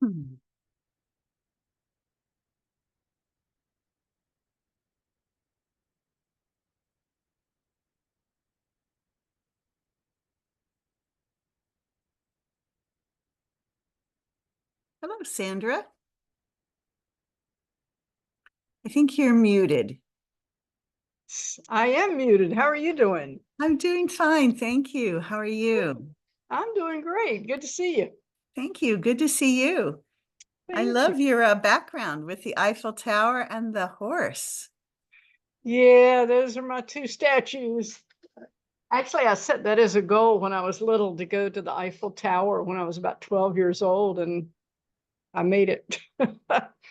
Hmm. Hello, Sandra. I think you're muted. I am muted. How are you doing? I'm doing fine, thank you. How are you? I'm doing great. Good to see you. Thank you. Good to see you. I Thank you. love your background with the Eiffel Tower and the horse. Yeah, those are my two statues. Actually, I set that as a goal when I was little to go to the Eiffel Tower when I was about 12 years old, and I made it.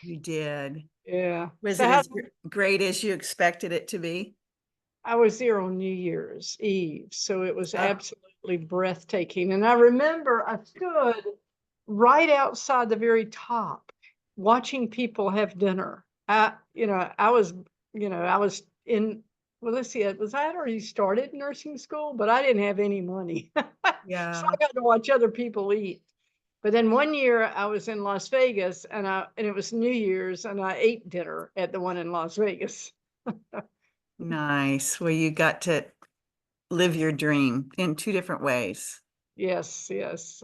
You did. Yeah. Was So it how as great as you expected it to be? I was there on New Year's Eve, so it was Oh, absolutely breathtaking. And I remember I stood right outside the very top watching people have dinner. I was in, well, let's see, was I had already started nursing school, but I didn't have any money. So I yeah. got to watch other people eat. But then one year I was in Las Vegas and it was New Year's and I ate dinner at the one in Las Vegas. Nice. Well, you got to live your dream in two different ways. Yes, yes.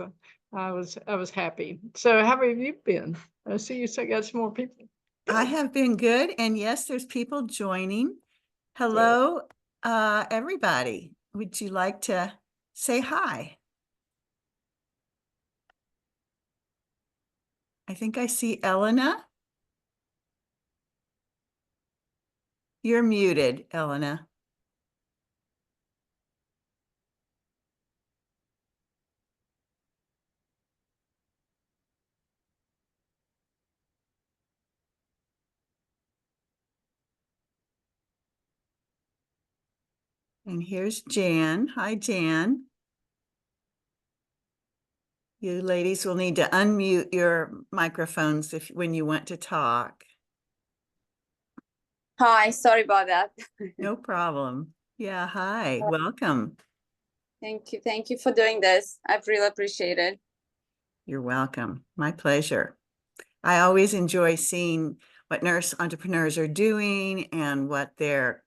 I was happy. So how have you been? I see you still got some more people. I Good, have been good. And yes, there's people joining. good. Hello, everybody. Would you like to say hi? I think I see Elena. You're muted, Elena. And here's Jan. Hi, Jan. You ladies will need to unmute your microphones if when you want to talk. Hi, sorry about that. No problem. Yeah, hi. Welcome. Thank you. Thank you for doing this. I've really appreciated. You're welcome. My pleasure. I always enjoy seeing what nurse entrepreneurs are doing and what their,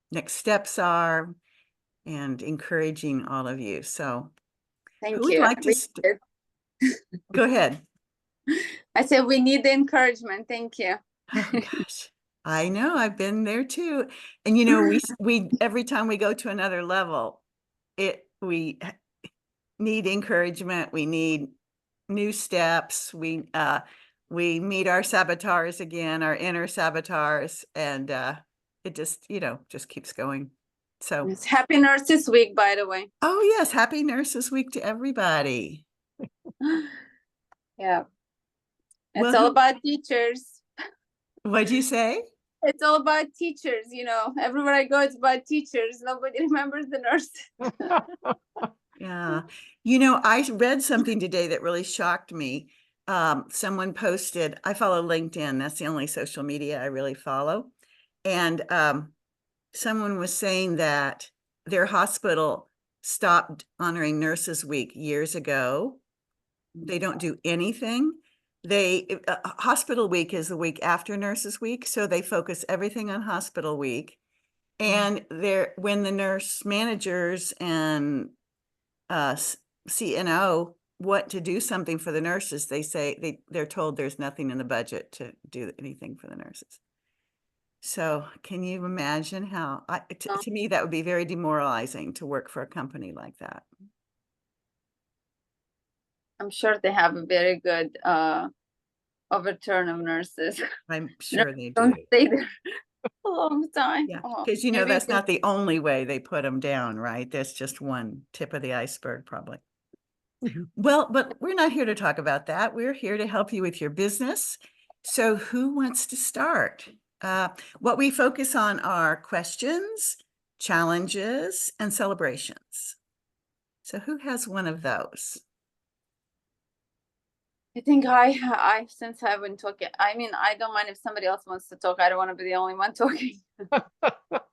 next steps are and encouraging all of you. So who Thank would you. like to go ahead? I said we need the encouragement. Thank you. Oh gosh. I know, I've been there too. And we every time we go to another level, we need encouragement, we need new steps, we meet our saboteurs again, our inner saboteurs, and it just keeps going. So, It's Happy Nurses Week, by the way. oh yes, happy Nurses Week to everybody. Yeah. It's Well, all about teachers. what'd you say? It's all about teachers, Everywhere I go, it's about teachers. Nobody remembers the nurse. Yeah. I read something today that really shocked me. Someone posted, I follow LinkedIn. That's the only social media I really follow. And someone was saying that their hospital stopped honoring Nurses Week years ago. They don't do anything. Hospital Week is the week after Nurses Week, so they focus everything on Hospital Week. And when the nurse managers and CNO want to do something for the nurses, they say they're told there's nothing in the budget to do anything for the nurses. So can you imagine how, to me, that would be very demoralizing to work for a company like that. I'm sure they have a very good overturn of nurses. I'm sure they Don't do. stay there a long time. Yeah, Oh, because maybe that's not the only way they put them down, right? That's just one tip of the iceberg, probably. Well, but we're not here to talk about that. We're here to help you with your business. So who wants to start? What we focus on are questions, challenges, and celebrations. So who has one of those? I think since I've been talking, I mean, I don't mind if somebody else wants to talk. I don't want to be the only one talking.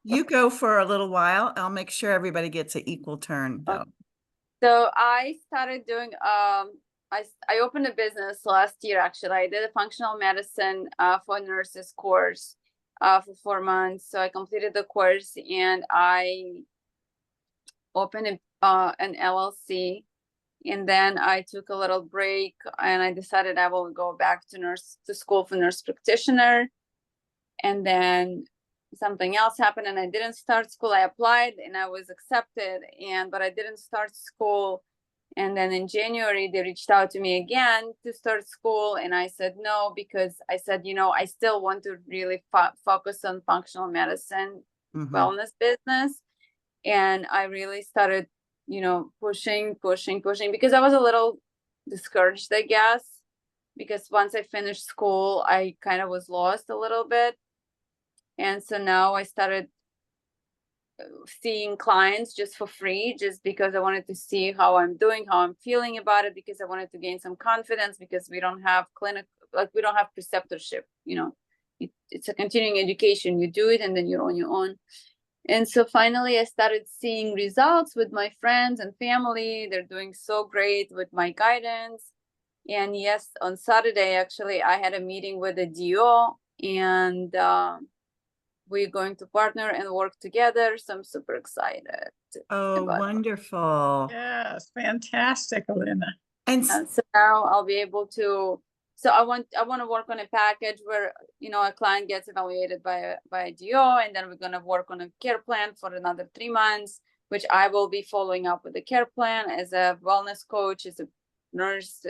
You go for a little while. I'll make sure everybody gets an equal turn, though. So I started doing I opened a business last year, actually. I did a functional medicine for nurses course for 4 months. So I completed the course and I opened an LLC. And then I took a little break and I decided I will go back to school for nurse practitioner. And then something else happened and I didn't start school. I applied and I was accepted, but I didn't start school. And then in January, they reached out to me again to start school. And I said no, because I said, I still want to really focus on functional medicine, wellness business. And I really started, pushing, because I was a little discouraged, I guess, because once I finished school, I kind of was lost a little bit. And so now I started seeing clients just for free, just because I wanted to see how I'm doing, how I'm feeling about it, because I wanted to gain some confidence, because we don't have we don't have preceptorship, it's a continuing education. You do it and then you're on your own. And so finally I started seeing results with my friends and family. They're doing so great with my guidance. And yes, on Saturday, actually, I had a meeting with the DO, and we're going to partner and work together. So I'm super excited. Oh, wonderful. Yes, fantastic, Elena. And so now I'll be able to, so I want to work on a package where, a client gets evaluated by a DO, and then we're going to work on a care plan for another 3 months, which I will be following up with the care plan as a wellness coach, as a nurse,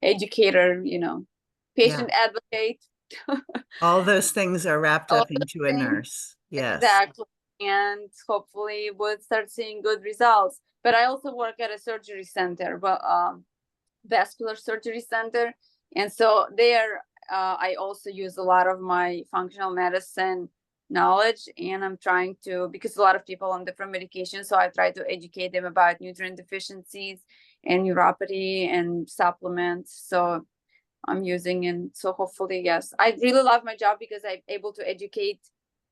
educator, patient advocate. all those things are wrapped up into a nurse. Yes. Exactly. And hopefully we'll start seeing good results. But I also work at a surgery center, vascular surgery center. And so there, I also use a lot of my functional medicine knowledge, and I'm trying to, because a lot of people on different medications, so I try to educate them about nutrient deficiencies and neuropathy and supplements. So I'm using, and so hopefully, yes, I really love my job because I'm able to educate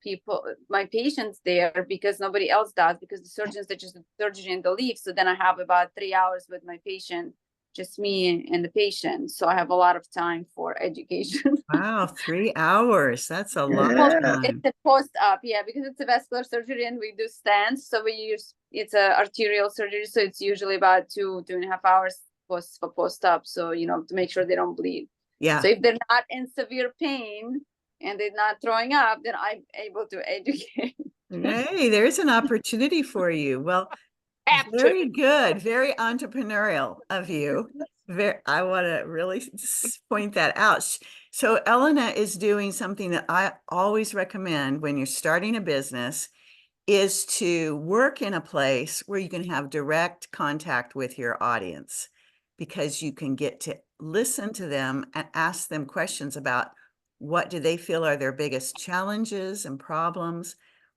people, my patients there, because nobody else does, because the surgeons, they just do surgery and they leave. So then I have about 3 hours with my patient, just me and the patient. So I have a lot of time for education. Wow, 3 hours. That's a lot Well, of time. it's a post-op, because it's a vascular surgery and we do stents. So it's a arterial surgery. So it's usually about 2.5 hours for post-op. So, to make sure they don't bleed. Yeah. So if they're not in severe pain and they're not throwing up, then I'm able to educate. Hey, there's an opportunity for you. Well, very good. Very entrepreneurial of you. I want to really point that out. So Elena is doing something that I always recommend when you're starting a business, is to work in a place where you can have direct contact with your audience, because you can get to listen to them and ask them questions about what do they feel are their biggest challenges and problems,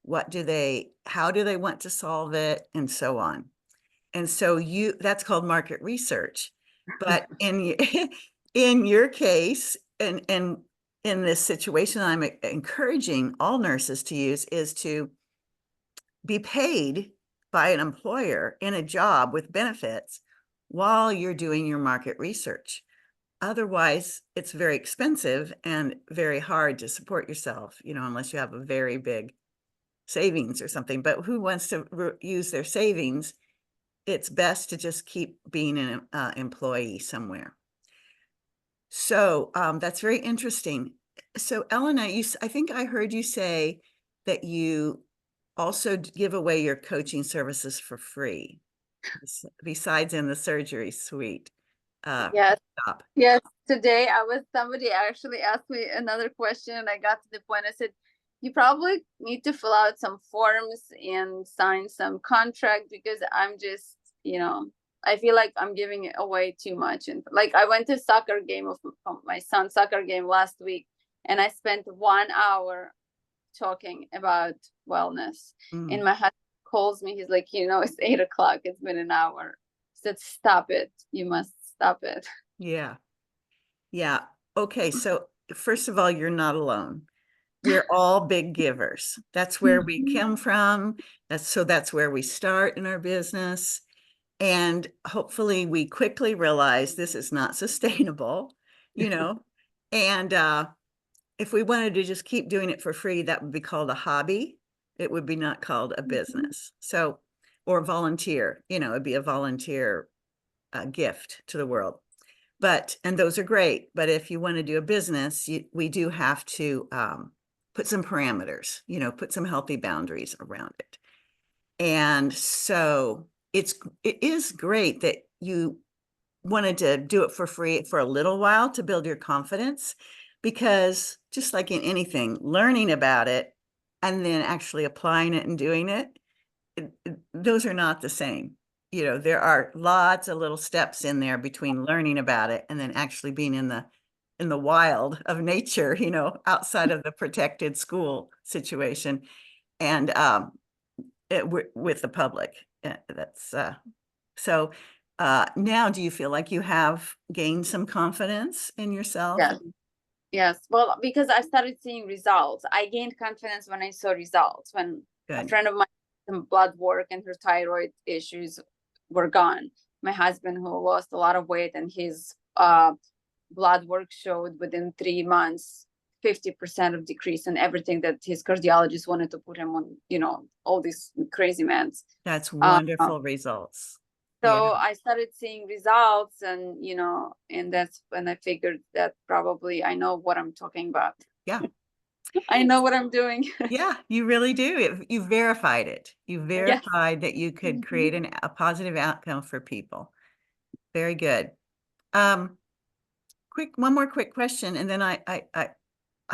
how do they want to solve it, and so on. And so that's called market research. But in your case, and in this situation, I'm encouraging all nurses to use, is to be paid by an employer in a job with benefits while you're doing your market research. Otherwise, it's very expensive and very hard to support yourself, unless you have a very big savings or something. But who wants to use their savings? It's best to just keep being an employee somewhere. So that's very interesting. So Elena, I think I heard you say that you also give away your coaching services for free, besides in the surgery suite. Yes. Stop. Yes. Today somebody actually asked me another question, and I got to the point. I said, you probably need to fill out some forms and sign some contract, because I'm just, I feel like I'm giving it away too much. And like, I went to soccer game of my son's soccer game last week, and I spent 1 hour talking about wellness. And my husband calls me. He's like, it's 8 o'clock. It's been an hour. I said, stop it. You must stop it. Yeah. Yeah. Okay. So first of all, you're not alone. We're all big givers. That's where we come from. That's where we start in our business. And hopefully we quickly realize this is not sustainable, you know, and if we wanted to just keep doing it for free, that would be called a hobby. It would be not called a business. So, or volunteer, you know, it'd be a volunteer gift to the world. But, and those are great. But if you want to do a business, we do have to put some parameters, you know, put some healthy boundaries around it. And so it is great that you wanted to do it for free for a little while to build your confidence, because just like in anything, learning about it and then actually applying it and doing it, those are not the same. You know, there are lots of little steps in there between learning about it and then actually being in the wild of nature, you know, outside of the protected school situation, and with the public. That's so now do you feel like you have gained some confidence in yourself? Yes. Yes. Well, because I started seeing results. I gained confidence when I saw results. When a Good. friend of mine did some blood work and her thyroid issues were gone. My husband, who lost a lot of weight, and his blood work showed within 3 months 50% of decrease in everything that his cardiologist wanted to put him on, you know, all these crazy meds. That's wonderful results. So Yeah. I started seeing results, and, you know, and that's when I figured that probably I know what I'm talking about. Yeah. I know what I'm doing. Yeah, you really do. You verified it. You Yes. verified that you could create a positive outcome for people. Very good. One more quick question, and then I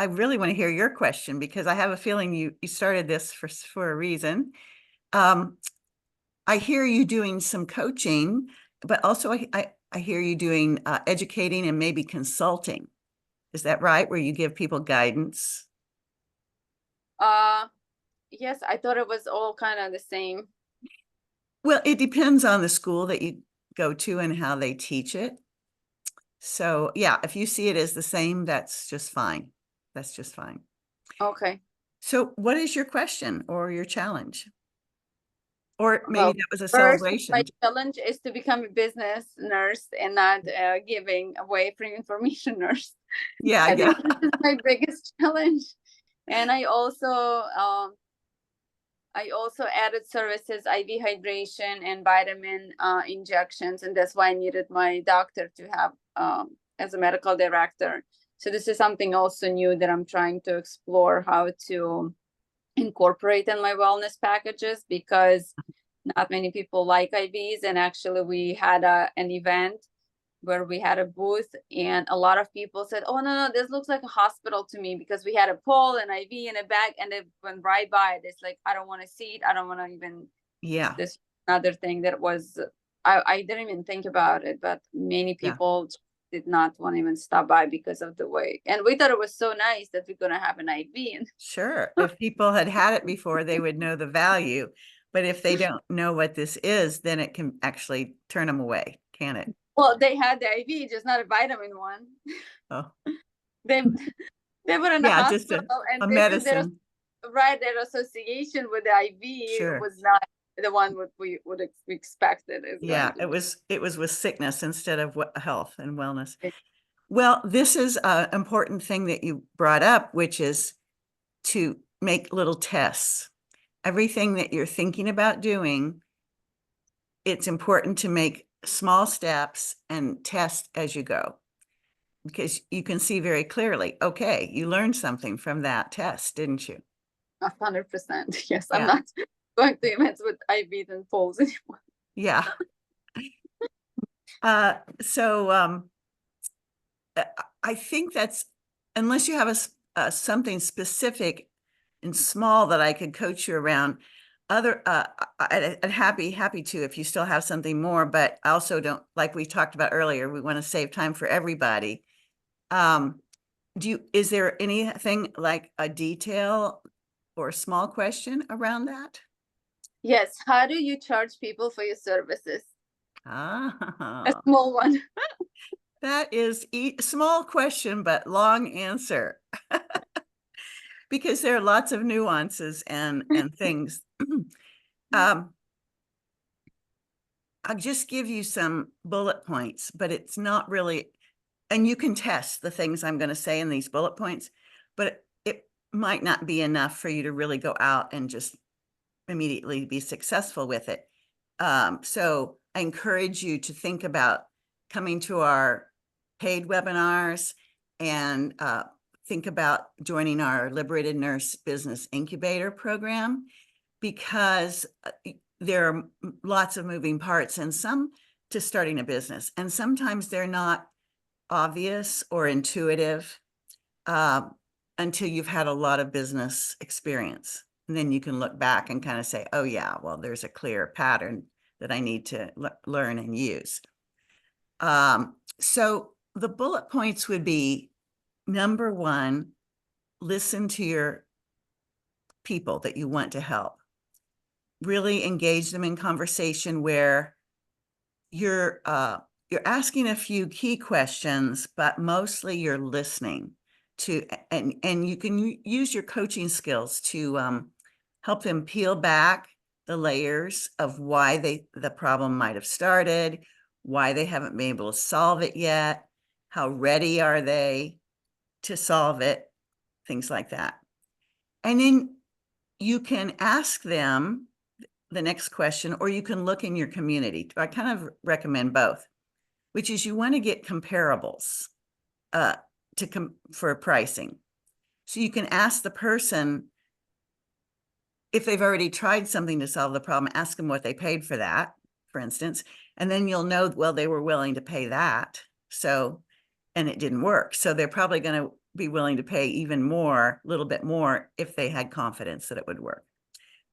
really want to hear your question, because I have a feeling you started this for a reason. I hear you doing some coaching, but also I hear you doing educating and maybe consulting. Is that right? Where you give people guidance? Yes, I thought it was all kind of the same. Well, it depends on the school that you go to and how they teach it. So yeah, if you see it as the same, that's just fine. That's just fine. Okay. So what is your question or your challenge? Or maybe Well, that was a first, celebration. my challenge is to become a business nurse and not giving away free information nurse. Yeah, I yeah. think this is my biggest challenge. And I also added services, IV hydration and vitamin injections, and that's why I needed my doctor to have as a medical director. So this is something also new that I'm trying to explore how to incorporate in my wellness packages, because not many people like IVs. And actually we had an event where we had a booth, and a lot of people said, oh, no, this looks like a hospital to me, because we had a pole, an IV in a bag, and it went right by it. It's like, I don't want to see it. I don't want to even, Yeah. this another thing that was, I didn't even think about it, but many people did not want to even stop by because of the way. And we thought it was so nice that we're going to have an IV. And Sure. If people had it before, they would know the value. But if they don't know what this is, then it can actually turn them away, can it? well, they had the IV, just not a vitamin one. Oh, They were in the yeah, just hospital, a and this is their medicine. their association with the IV Sure. was not the one what we would expect it is. Yeah, going to it was with sickness instead of health and wellness. be. Well, this is an important thing that you brought up, which is to make little tests. Everything that you're thinking about doing, it's important to make small steps and test as you go, because you can see very clearly, okay, you learned something from that test, didn't you? 100%. Yes, I'm Yeah. not going to events with IVs and poles anymore. Yeah. I think that's, unless you have something specific and small that I could coach you around, I'd happy to, if you still have something more, but I also don't, like we talked about earlier, we want to save time for everybody. Is there anything like a detail or a small question around that? Yes. How do you charge people for your services? A Ah, small one. that is a small question, but long answer. Because there are lots of nuances and things. I'll just give you some bullet points, but it's not really, and you can test the things I'm going to say in these bullet points, but it might not be enough for you to really go out and just immediately be successful with it. So I encourage you to think about coming to our paid webinars and think about joining our Liberated Nurse Business Incubator program, because there are lots of moving parts, and some to starting a business, and sometimes they're not obvious or intuitive until you've had a lot of business experience. And then you can look back and kind of say, oh yeah, well, there's a clear pattern that I need to learn and use. So the bullet points would be, number one, listen to your people that you want to help. Really engage them in conversation where you're asking a few key questions, but mostly you're listening to, and you can use your coaching skills to help them peel back the layers of why the problem might have started, why they haven't been able to solve it yet, how ready are they to solve it, things like that. And then you can ask them the next question, or you can look in your community. I kind of recommend both, which is you want to get comparables for pricing. So you can ask the person, if they've already tried something to solve the problem, ask them what they paid for that, for instance, and then you'll know, well, they were willing to pay that. So, and it didn't work. So they're probably going to be willing to pay even more, a little bit more, if they had confidence that it would work.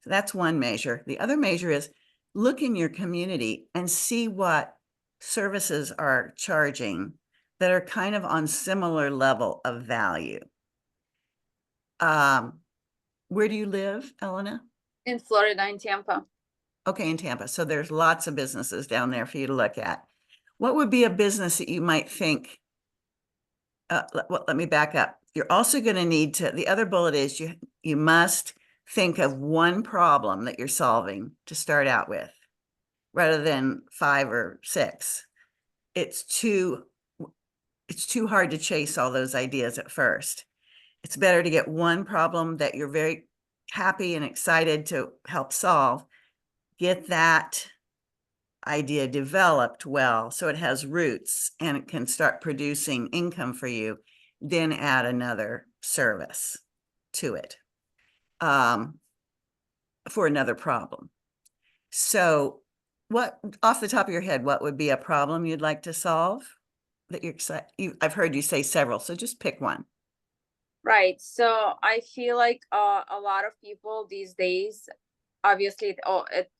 So that's one measure. The other measure is look in your community and see what services are charging that are kind of on similar level of value. Where do you live, Elena? In Florida, in Tampa. Okay, in Tampa. So there's lots of businesses down there for you to look at. What would be a business that you might think, let me back up. You're also going to need to, the other bullet is you must think of one problem that you're solving to start out with, rather than 5 or 6. It's too hard to chase all those ideas at first. It's better to get one problem that you're very happy and excited to help solve, get that idea developed well so it has roots and it can start producing income for you, then add another service to it for another problem. So what, off the top of your head, what would be a problem you'd like to solve that you're excited? I've heard you say several, so just pick one. Right. So I feel like a lot of people these days, obviously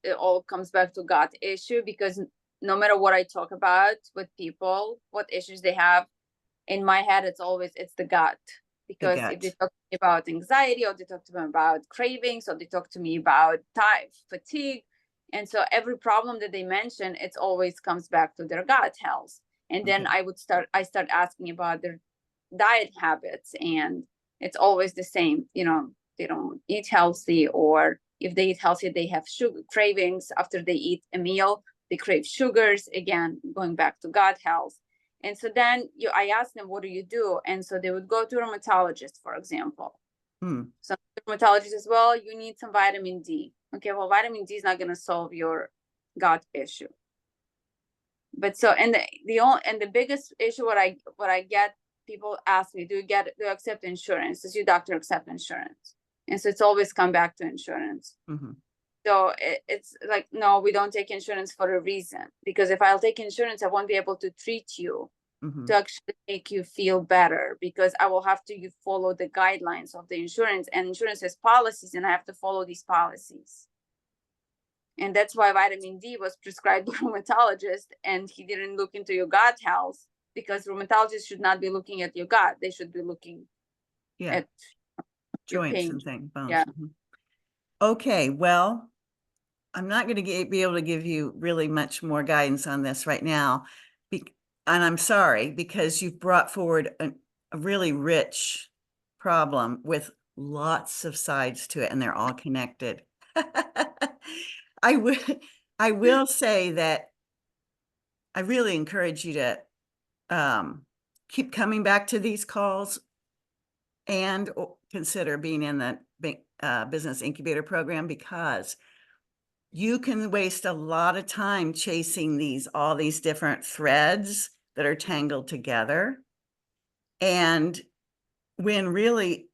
it all comes back to gut issue, because no matter what I talk about with people, what issues they have, in my head, it's the gut. Because if they talk to me about anxiety, or they talk to me about cravings, or they talk to me about fatigue, and so every problem that they mention, it always comes back to their gut health. And then I start asking about their diet habits, and it's always the same. You know, they don't eat healthy, or if they eat healthy, they have sugar cravings after they eat a meal. They crave sugars, again, going back to gut health. And so then I asked them, what do you do? And so they would go to a rheumatologist, for example. So the rheumatologist says, well, you need some vitamin D. Okay, well, vitamin D is not going to solve your gut issue. But so, and the biggest issue, what I get, people ask me, do you accept insurance? Does your doctor accept insurance? And so it's always come back to insurance. So it's like, no, we don't take insurance for a reason, because if I'll take insurance, I won't be able to treat you to actually make you feel better, because I will have to follow the guidelines of the insurance, and insurance has policies, and I have to follow these policies. And that's why vitamin D was prescribed by a rheumatologist, and he didn't look into your gut health, because rheumatologists should not be looking at your gut. They should be looking at joints and things, bones. Yeah. Okay, well, I'm not going to be able to give you really much more guidance on this right now. And I'm sorry, because you've brought forward a really rich problem with lots of sides to it, and they're all connected. I will say that I really encourage you to keep coming back to these calls and consider being in the business incubator program, because you can waste a lot of time chasing all these different threads that are tangled together. And when really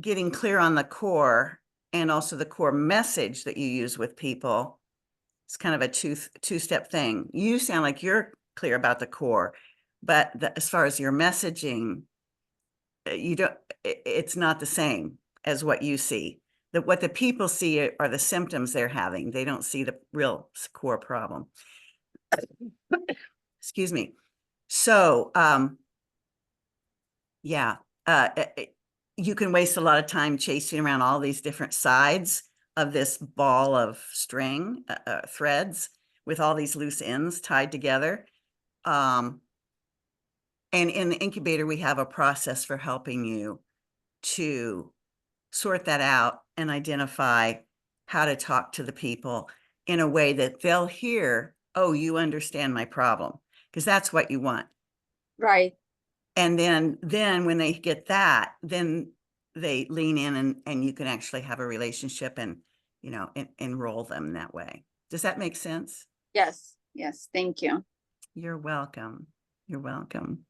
getting clear on the core and also the core message that you use with people, it's kind of a two-step thing. You sound like you're clear about the core, but as far as your messaging, it's not the same as what you see. What the people see are the symptoms they're having. They don't see the real core problem. Excuse me. So, yeah, you can waste a lot of time chasing around all these different sides of this ball of string, threads with all these loose ends tied together. And in the incubator, we have a process for helping you to sort that out and identify how to talk to the people in a way that they'll hear, oh, you understand my problem, because that's what you want. Right. And then when they get that, then they lean in and you can actually have a relationship and, you know, enroll them that way. Does that make sense? Yes. Yes. Thank you. You're welcome. You're welcome.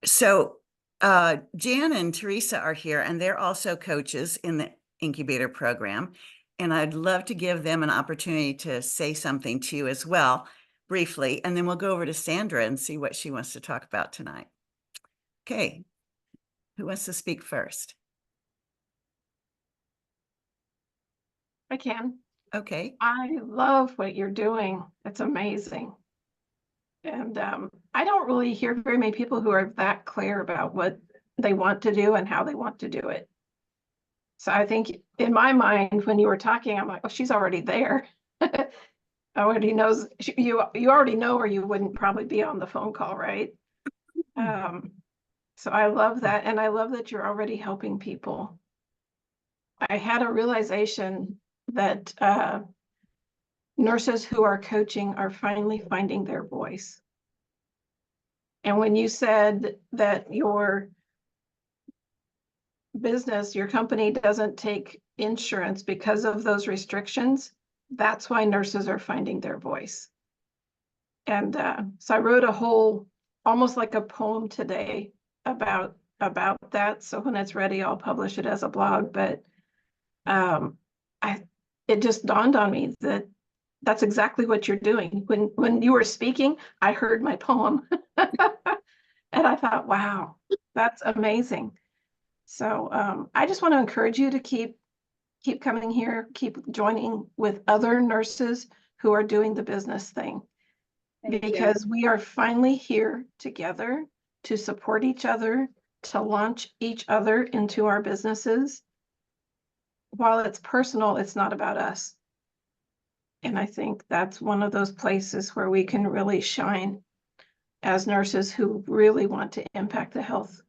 So Jan and Teresa are here, and they're also coaches in the incubator program. And I'd love to give them an opportunity to say something to you as well, briefly, and then we'll go over to Sandra and see what she wants to talk about tonight. Okay, who wants to speak first? I can. Okay. I love what you're doing. It's amazing. And I don't really hear very many people who are that clear about what they want to do and how they want to do it. So I think in my mind, when you were talking, I'm like, oh, she's already there. Already knows, you already know, or you wouldn't probably be on the phone call, right? So I love that. And I love that you're already helping people. I had a realization that nurses who are coaching are finally finding their voice. And when you said that your business, your company doesn't take insurance because of those restrictions, that's why nurses are finding their voice. And so I wrote a whole, almost like a poem today about that. So when it's ready, I'll publish it as a blog. But it just dawned on me that that's exactly what you're doing. When you were speaking, I heard my poem. And I thought, wow, that's amazing. So I just want to encourage you to keep coming here, keep joining with other nurses who are doing the business thing. Because we are finally here together to support each other, to launch each other into our businesses. While it's personal, it's not about us. And I think that's one of those places where we can really shine as nurses who really want to impact the health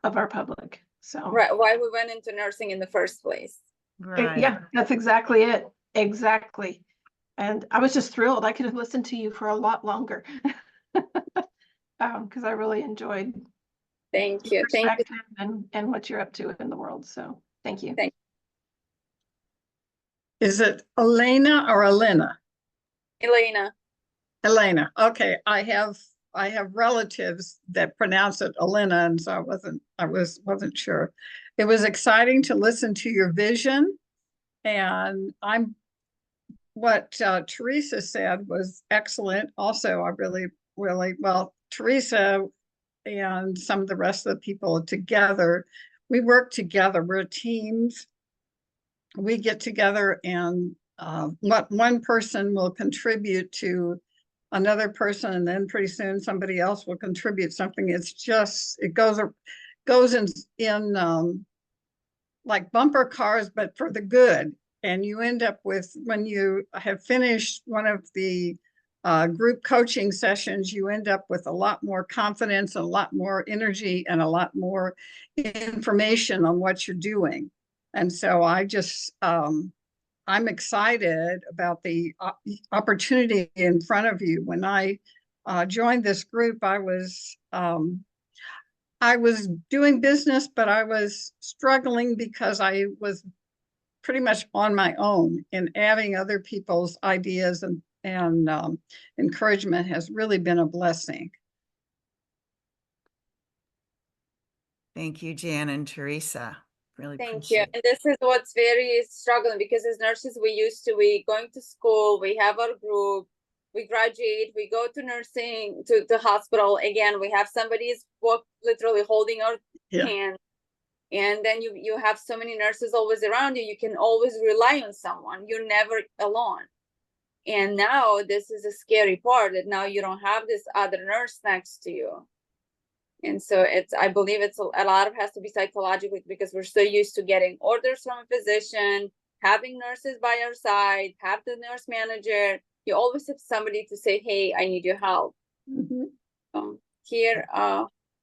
of our public. So Right. Why we went into nursing in the first place. Right. yeah, that's exactly it. Exactly. And I was just thrilled. I could have listened to you for a lot longer because I really enjoyed Thank your you. Thank you. perspective and what you're up to in the world. So thank you. Thank Is it Elena or Elena? Elena. Elena. Okay, I have relatives that pronounce it Elena, and so I wasn't sure. It was exciting to listen to your vision, and what Teresa said was excellent. Also, I really well, Teresa and some of the rest of the people together, we work together. We're teams. We get together, and what one person will contribute to another person, and then pretty soon somebody else will contribute something. It's just, it goes in like bumper cars, but for the good. And you end up with, when you have finished one of the group coaching sessions, you end up with a lot more confidence, a lot more energy, and a lot more information on what you're doing. And so I just I'm excited about the opportunity in front of you. When I joined this group, I was doing business, but I was struggling because I was pretty much on my own, and adding other people's ideas and encouragement has really been a blessing. Thank you, Jan and Teresa. Really Thank you. appreciate it. And this is what's very struggling, because as nurses, we going to school, we have our group, we graduate, we go to nursing, to the hospital. Again, we have somebody's literally holding our hand. And then you have so many nurses always around you. You can always rely on someone. You're never alone. And now this is a scary part, that now you don't have this other nurse next to you. And so I believe it's a lot of has to be psychological, because we're so used to getting orders from a physician, having nurses by our side, have the nurse manager. You always have somebody to say, hey, I need your help. Here,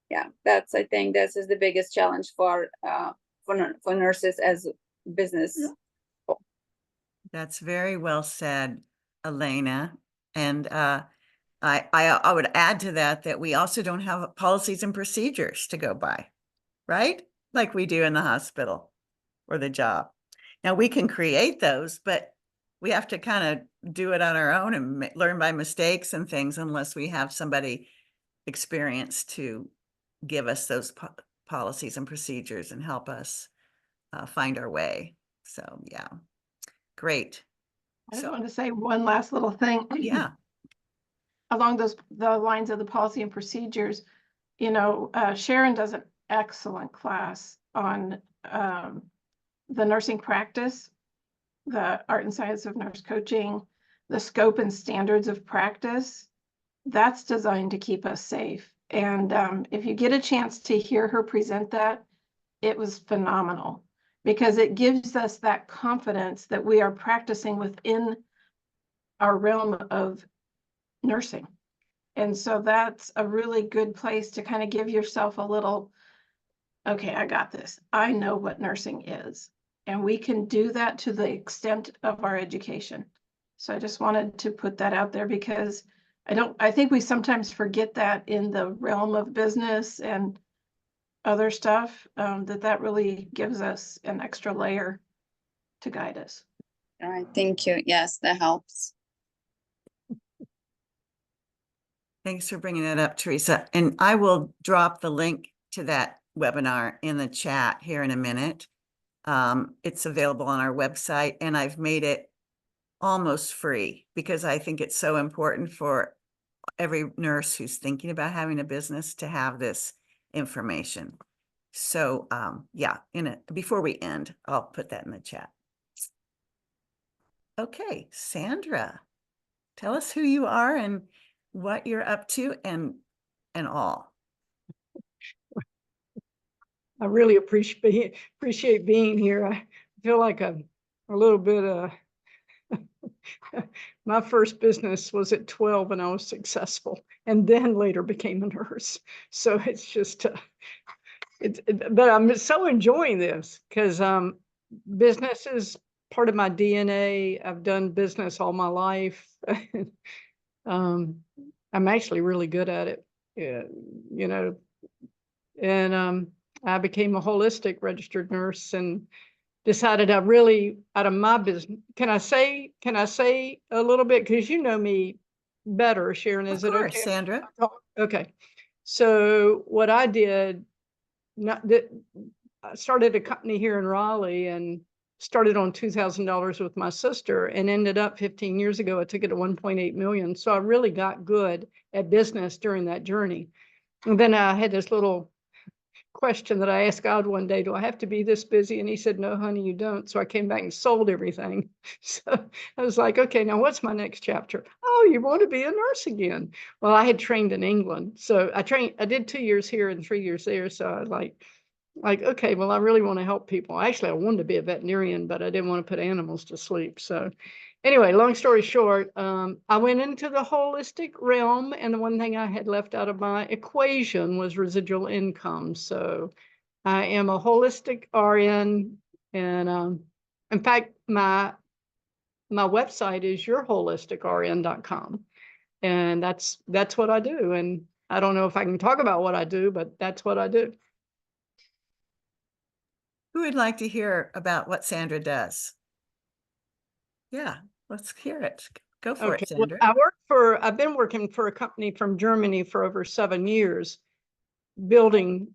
yeah, I think this is the biggest challenge for nurses as business. Yeah. That's very well said, Elena. And I would add to that we also don't have policies and procedures to go by, right? Like we do in the hospital or the job. Now we can create those, but we have to kind of do it on our own and learn by mistakes and things, unless we have somebody experienced to give us those policies and procedures and help us find our way. So yeah, great. I just want to say one last little thing. Yeah. Along the lines of the policy and procedures, you know, Sharon does an excellent class on the nursing practice, the art and science of nurse coaching, the scope and standards of practice. That's designed to keep us safe. And if you get a chance to hear her present that, it was phenomenal, because it gives us that confidence that we are practicing within our realm of nursing. And so that's a really good place to kind of give yourself a little, okay, I got this. I know what nursing is. And we can do that to the extent of our education. So I just wanted to put that out there, because I think we sometimes forget that in the realm of business and other stuff, that really gives us an extra layer to guide us. All right, thank you. Yes, that helps. Thanks for bringing that up, Teresa. And I will drop the link to that webinar in the chat here in a minute. It's available on our website, and I've made it almost free because I think it's so important for every nurse who's thinking about having a business to have this information. So yeah, before we end, I'll put that in the chat. Okay, Sandra, tell us who you are and what you're up to and all. I really appreciate being here. I feel like I'm a little bit my first business was at 12 and I was successful, and then later became a nurse. So it's just but I'm so enjoying this, because business is part of my DNA. I've done business all my life. I'm actually really good at it, you know, and I became a holistic registered nurse and decided I really, out of my business, can I say a little bit, because you know me better, Sharon, is it okay? Sandra? Okay. So what I did, I started a company here in Raleigh and started on $2,000 with my sister, and ended up 15 years ago, I took it to 1.8 million. So I really got good at business during that journey. And then I had this little question that I asked God one day, do I have to be this busy? And he said, no, honey, you don't. So I came back and sold everything. So I was like, okay, now what's my next chapter? Oh, you want to be a nurse again? Well, I had trained in England. So I did 2 years here and 3 years there. So I was like, okay, well, I really want to help people. Actually, I wanted to be a veterinarian, but I didn't want to put animals to sleep. So anyway, long story short, I went into the holistic realm, and the one thing I had left out of my equation was residual income. So I am a holistic RN, and in fact, my my website is yourholistikrn.com. And that's what I do. And I don't know if I can talk about what I do, but that's what I do. Who would like to hear about what Sandra does? Yeah, let's hear it. Go for it, Well, Sandra. I've been working for a company from Germany for over 7 years, helping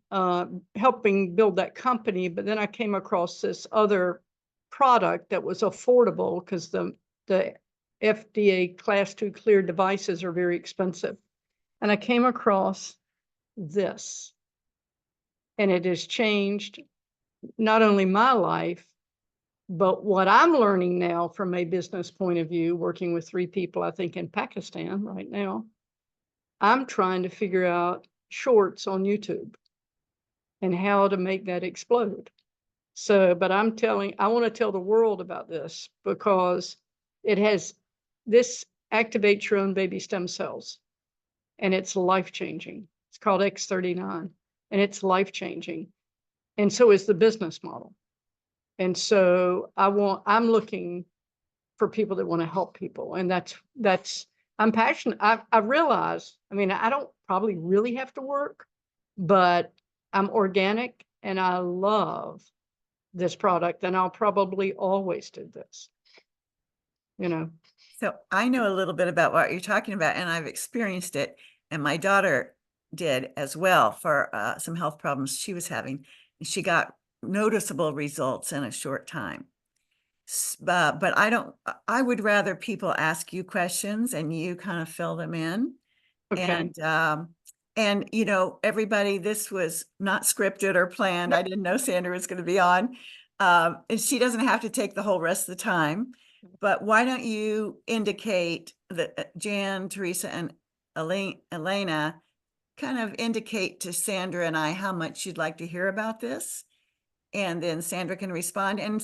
build that company. But then I came across this other product that was affordable because the FDA Class 2 cleared devices are very expensive. And I came across this, and it has changed not only my life, but what I'm learning now from a business point of view, working with 3 people, I think, in Pakistan right now. I'm trying to figure out shorts on YouTube and how to make that explode. So, but I want to tell the world about this because this activates your own baby stem cells, and it's life-changing. It's called X39, and it's life-changing. And so is the business model. And so I'm looking for people that want to help people. And I'm passionate. I realize, I mean, I don't probably really have to work, but I'm organic and I love this product, and I'll probably always do this, you know. So I know a little bit about what you're talking about, and I've experienced it, and my daughter did as well for some health problems she was having. She got noticeable results in a short time. But I would rather people ask you questions and you kind of fill them in. Okay. And you know, everybody, this was not scripted or planned. I didn't know Sandra was going to be on. And she doesn't have to take the whole rest of the time. But why don't you indicate that Jan, Teresa, and Elena kind of indicate to Sandra and I how much you'd like to hear about this. And then Sandra can respond. And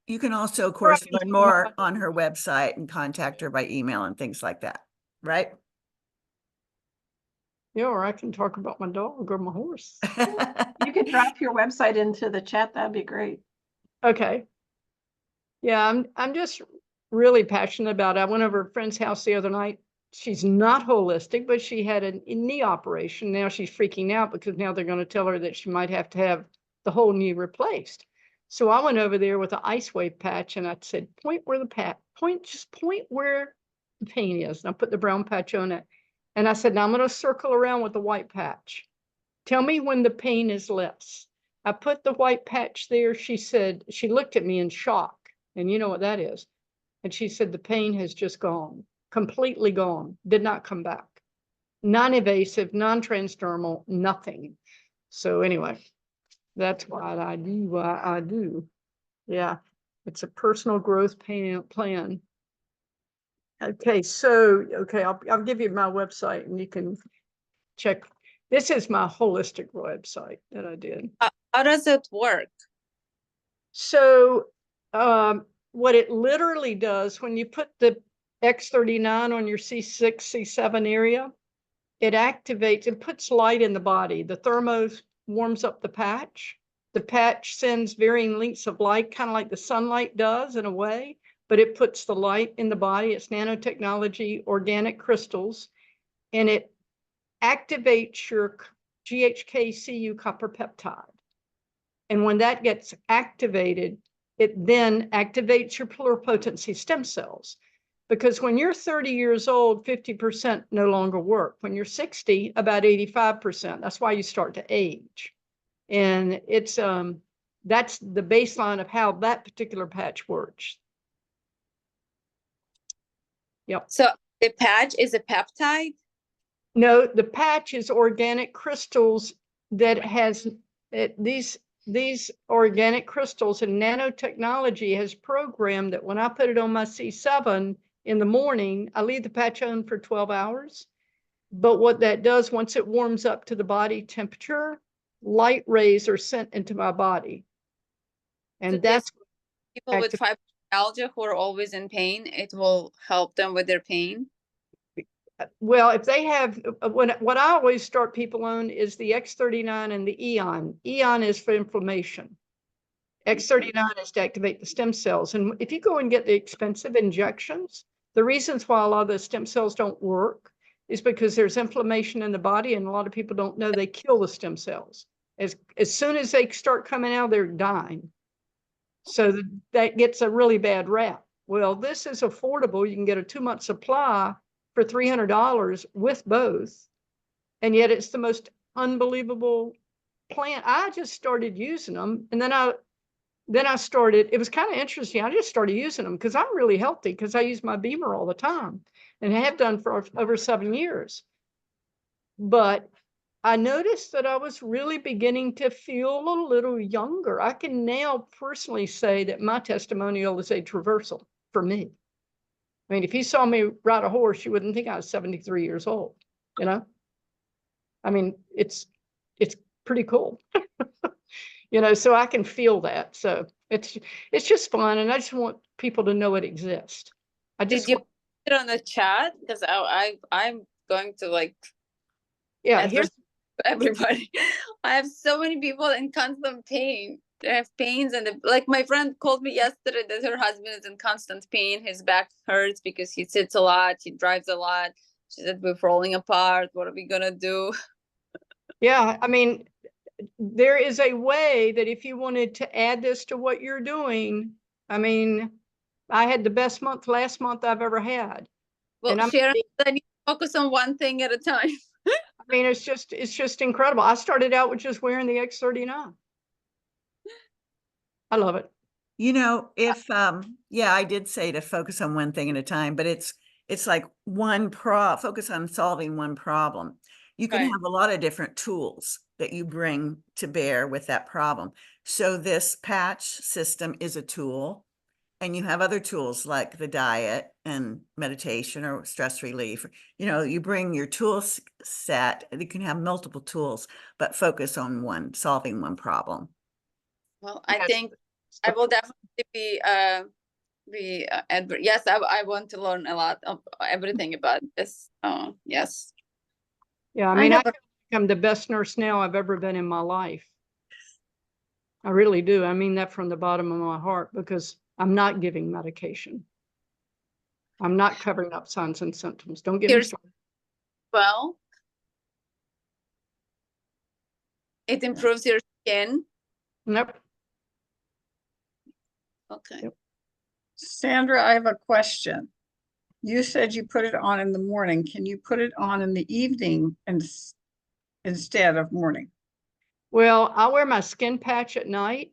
you can also, of course, learn more on her website and contact her by email and things like that, right? Yeah, or I can talk about my dog or my horse. You could drop your website into the chat. That'd be great. Okay. Yeah, I'm just really passionate about it. I went over a friend's house the other night. She's not holistic, but she had a knee operation. Now she's freaking out because now they're going to tell her that she might have to have the whole knee replaced. So I went over there with an ice wave patch and I said, point where the pain is. And I put the brown patch on it. And I said, now I'm going to circle around with the white patch. Tell me when the pain is less. I put the white patch there. She said, she looked at me in shock. And you know what that is. And she said, the pain has just gone, completely gone, did not come back. Non-invasive, non-transdermal, nothing. So anyway, that's what I do. Yeah, it's a personal growth plan. Okay, so, I'll give you my website and you can check. This is my holistic website that I did. How does it work? So what it literally does, when you put the X39 on your C6, C7 area, it activates, it puts light in the body. The thermo warms up the patch. The patch sends varying lengths of light, kind of like the sunlight does in a way, but it puts the light in the body. It's nanotechnology, organic crystals, and it activates your GHK-Cu copper peptide. And when that gets activated, it then activates your pluripotency stem cells. Because when you're 30 years old, 50% no longer work. When you're 60, about 85%. That's why you start to age. And it's that's the baseline of how that particular patch works. Yep. So the patch is a peptide? No, the patch is organic crystals that has these organic crystals, and nanotechnology has programmed that when I put it on my C7 in the morning, I leave the patch on for 12 hours. But what that does, once it warms up to the body temperature, light rays are sent into my body. And So that's people with fibromyalgia who are always in pain, it will help them with their pain. well, if they have, what I always start people on is the X39 and the Eon. Eon is for inflammation. X39 is to activate the stem cells. And if you go and get the expensive injections, the reasons why a lot of the stem cells don't work is because there's inflammation in the body, and a lot of people don't know they kill the stem cells. As soon as they start coming out, they're dying. So that gets a really bad rap. Well, this is affordable. You can get a 2-month supply for $300 with both. And yet it's the most unbelievable plant. I just started using them. And then I started, it was kind of interesting. I just started using them because I'm really healthy, because I use my Beamer all the time and have done for over 7 years. But I noticed that I was really beginning to feel a little younger. I can now personally say that my testimonial is a traversal for me. I mean, if you saw me ride a horse, you wouldn't think I was 73 years old, you know? I mean, it's pretty cool. You know, so I can feel that. So it's just fun. And I just want people to know it exists. Did you put it on the chat? Because I'm going to like, yeah, here's everybody. I have so many people in constant pain. They have pains, and like my friend called me yesterday that her husband is in constant pain. His back hurts because he sits a lot, he drives a lot. She said, we're falling apart. What are we gonna do? yeah, I mean, there is a way that if you wanted to add this to what you're doing, I mean, I had the best month last month I've ever had. Well, Sharon, I need to focus on one thing at a time. I mean, it's just incredible. I started out with just wearing the X39. I love it. You know, if, yeah, I did say to focus on one thing at a time, but it's like focus on solving one problem. You can Right. have a lot of different tools that you bring to bear with that problem. So this patch system is a tool, and you have other tools like the diet and meditation or stress relief. You know, you bring your tool set, you can have multiple tools, but focus on solving one problem. Well, I Yes. think I will definitely be yes, I want to learn a lot of everything about this. Yes. Yeah, I mean, I feel like I'm the best nurse now I've ever been in my life. I really do. I mean that from the bottom of my heart, because I'm not giving medication. I'm not covering up signs and symptoms. Don't get me started. Well, it improves your skin. Nope. Okay. Yep. Sandra, I have a question. You said you put it on in the morning. Can you put it on in the evening instead of morning? Well, I wear my skin patch at night,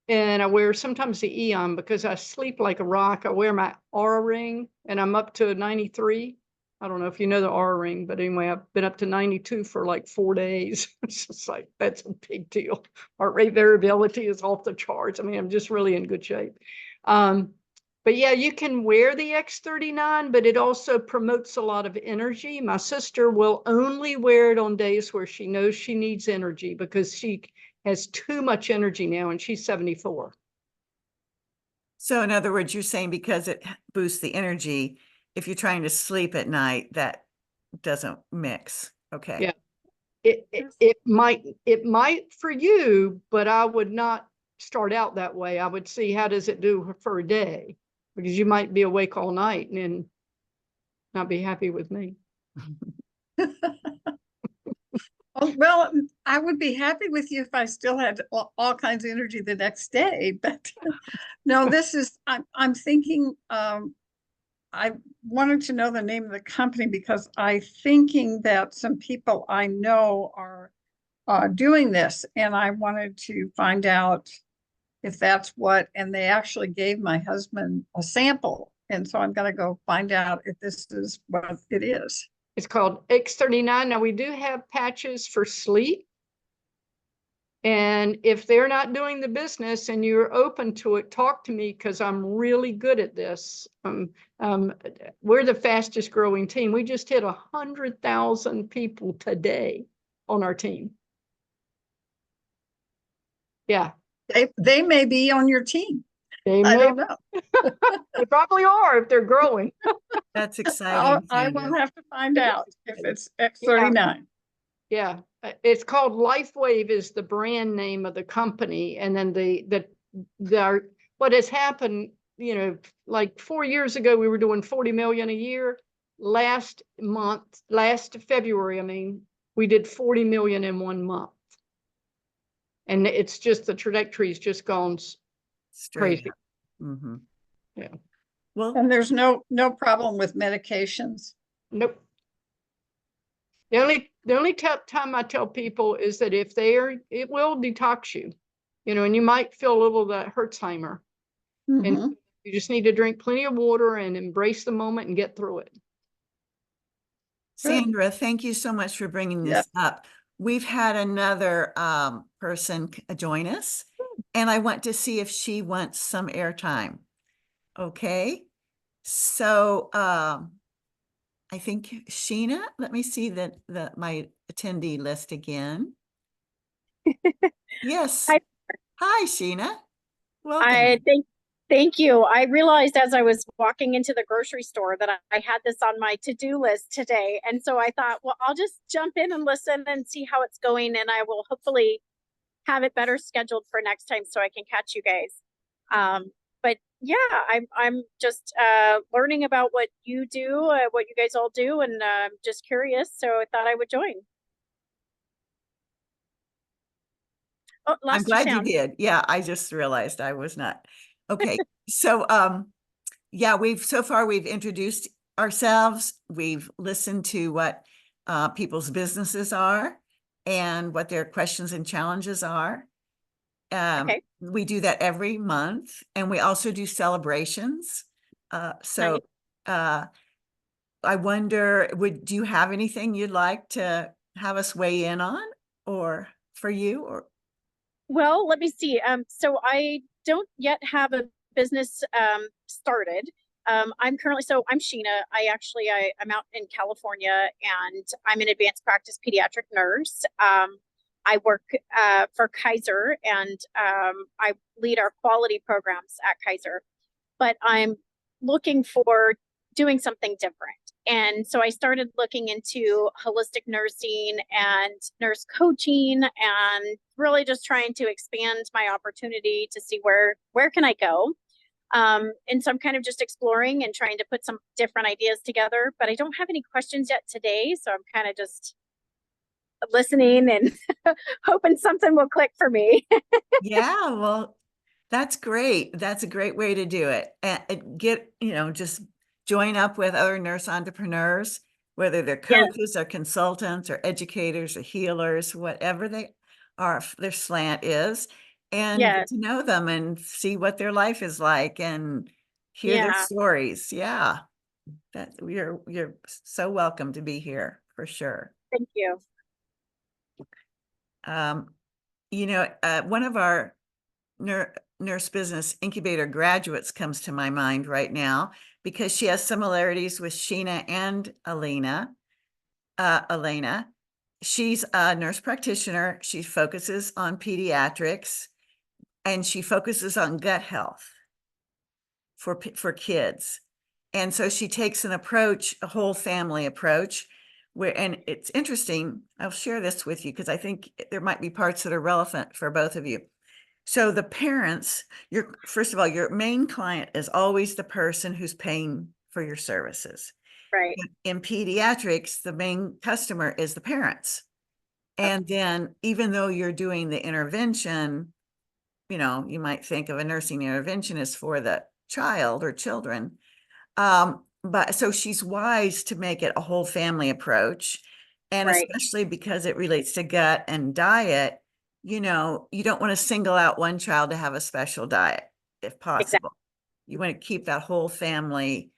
and I wear sometimes the Eon because I sleep like a rock. I wear my Aura ring, and I'm up to 93. I don't know if you know the Aura ring, but anyway, I've been up to 92 for like 4 days. It's just like, that's a big deal. Heart rate variability is off the charts. I mean, I'm just really in good shape. But yeah, you can wear the X39, but it also promotes a lot of energy. My sister will only wear it on days where she knows she needs energy, because she has too much energy now, and she's 74. So in other words, you're saying because it boosts the energy, if you're trying to sleep at night, that doesn't mix. Okay. Yeah. It might for you, but I would not start out that way. I would see, how does it do for a day? Because you might be awake all night and then not be happy with me. Oh, well, I would be happy with you if I still had all kinds of energy the next day, but no, I'm thinking, I wanted to know the name of the company because I'm thinking that some people I know are doing this, and I wanted to find out if that's what, and they actually gave my husband a sample. And so I'm going to go find out if this is what it is. It's called X39. Now we do have patches for sleep. And if they're not doing the business and you're open to it, talk to me, because I'm really good at this. We're the fastest growing team. We just hit 100,000 people today on our team. Yeah. They may be on your team. They I don't know. They probably are if they're growing. That's exciting. I will have to find out if it's X39. Yeah, it's called LifeWave is the brand name of the company, and then the what has happened, like 4 years ago, we were doing 40 million a year. Last February, I mean, we did 40 million in 1 month. And it's just, the trajectory's just gone Straight crazy. up. Mhm. Yeah. Well, And there's no problem with medications. Nope. The only time I tell people is that if it will detox you, and you might feel a little of that Hertzheimer. And Mhm. you just need to drink plenty of water and embrace the moment and get through it. Sandra, thank you so much for bringing Yeah. this up. We've had another person join us, and I want to see if she wants some airtime. Okay, so I think Sheena, let me see my attendee list again. Yes. Hi. Hi, Sheena. Welcome. Thank you. I realized as I was walking into the grocery store that I had this on my to-do list today. And so I thought, well, I'll just jump in and listen and see how it's going. And I will hopefully have it better scheduled for next time so I can catch you guys. But yeah, I'm just learning about what you do, what you guys all do, and I'm just curious. So I thought I would join. Oh, I'm lost your glad you sound. did. Yeah, I just realized I was not. Okay, so yeah, we've introduced ourselves. We've listened to what people's businesses are and what their questions and challenges are. Okay. We do that every month, and we also do celebrations. So I wonder, do you have anything you'd like to have us weigh in on, or for you, or? Well, let me see. So I don't yet have a business started. I'm Sheena. I'm out in California, and I'm an advanced practice pediatric nurse. I work for Kaiser, and I lead our quality programs at Kaiser. But I'm looking for doing something different. And so I started looking into holistic nursing and nurse coaching, and really just trying to expand my opportunity to see where can I go. And so I'm kind of just exploring and trying to put some different ideas together, but I don't have any questions yet today. So I'm kind of just listening and hoping something will click for me. Yeah, well, that's great. That's a great way to do it. And just join up with other nurse entrepreneurs, whether they're coaches or consultants or educators or healers, whatever they are, their slant is, and get to know them and see what their life is like and hear their stories. Yeah, that you're so welcome to be here for sure. Thank you. One of our nurse business incubator graduates comes to my mind right now because she has similarities with Sheena and Elena. She's a nurse practitioner. She focuses on pediatrics, and she focuses on gut health for kids. And so she takes a whole family approach, and it's interesting. I'll share this with you because I think there might be parts that are relevant for both of you. So the parents, first of all, your main client is always the person who's paying for your services. Right. In pediatrics, the main customer is the parents. And then even though you're doing the intervention, you might think of a nursing intervention as for the child or children. But so she's wise to make it a whole family approach. And especially because it relates to gut and diet, you don't want to single out one child to have a special diet if possible. Exactly. You want to keep that whole family